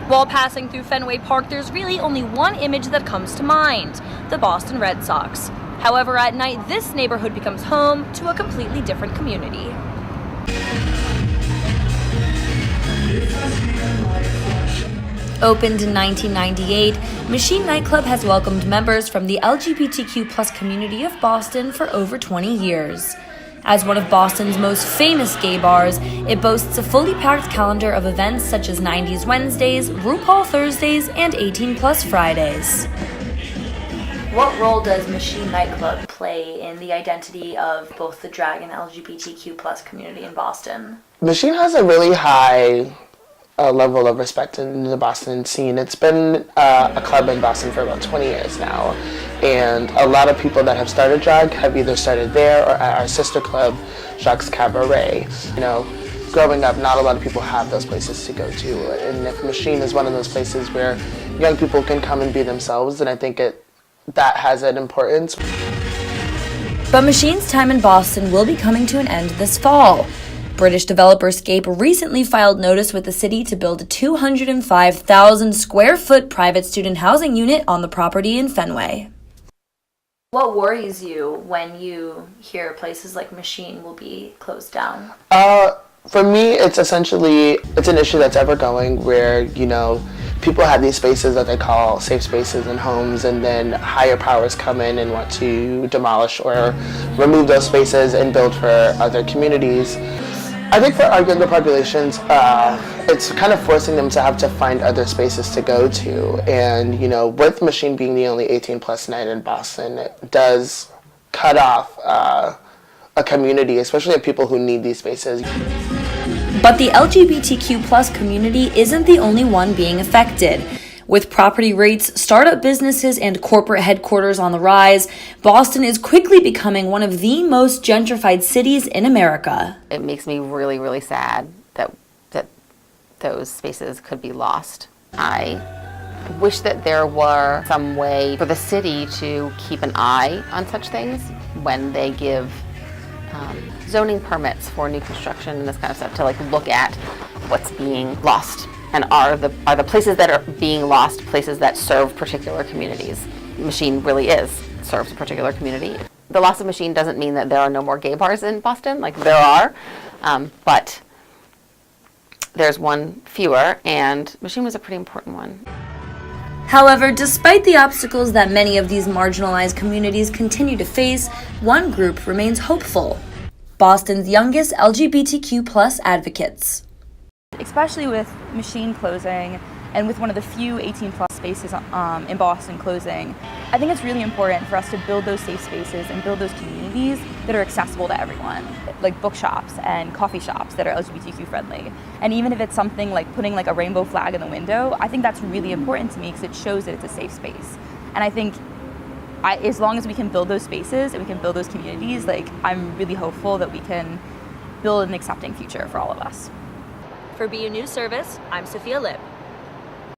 While passing through Fenway Park, there's really only one image that comes to mind: the Boston Red Sox. However, at night, this neighborhood becomes home to a completely different community. Opened in 1998, Machine Nightclub has welcomed members from the LGBTQ+ community of Boston for over 20 years. As one of Boston's most famous gay bars, it boasts a fully packed calendar of events such as 90s Wednesdays, RuPaul Thursdays, and 18+ Fridays. What role does Machine Nightclub play in the identity of both the drag and LGBTQ+ community in Boston? Machine has a really high level of respect in the Boston scene. It's been a club in Boston for about 20 years now, and a lot of people that have started drag have either started there or at our sister club, Jacques Cabaret. You know, growing up, not a lot of people have those places to go to, and if Machine is one of those places where young people can come and be themselves, then I think that has an importance. But Machine's time in Boston will be coming to an end this fall. British developer Scape recently filed notice with the city to build a 205,000 square foot private student housing unit on the property in Fenway. What worries you when you hear places like Machine will be closed down? For me, it's an issue that's ever going where, you know, people have these spaces that they call safe spaces in homes, and then higher powers come in and want to demolish or remove those spaces and build for other communities. I think for our younger populations, it's kind of forcing them to have to find other spaces to go to. And, you know, with Machine being the only 18+ night in Boston, it does cut off a community, especially of people who need these spaces. But the LGBTQ+ community isn't the only one being affected. With property rates, startup businesses, and corporate headquarters on the rise, Boston is quickly becoming one of the most gentrified cities in America. It makes me really, really sad that those spaces could be lost. I wish that there were some way for the city to keep an eye on such things when they give zoning permits for new construction and this kind of stuff, to look at what's being lost. And are the places that are being lost places that serve particular communities? Machine really serves a particular community. The loss of Machine doesn't mean that there are no more gay bars in Boston. There are, but there's one fewer, and Machine was a pretty important one. However, despite the obstacles that many of these marginalized communities continue to face, one group remains hopeful: Boston's youngest LGBTQ+ advocates. Especially with Machine closing and with one of the few 18+ spaces in Boston closing, I think it's really important for us to build those safe spaces and build those communities that are accessible to everyone, like bookshops and coffee shops that are LGBTQ friendly. And even if it's something like putting a rainbow flag in the window, I think that's really important to me because it shows that it's a safe space. And I think as long as we can build those spaces and we can build those communities, I'm really hopeful that we can build an accepting future for all of us. For BU News Service, I'm Sophia Lipp.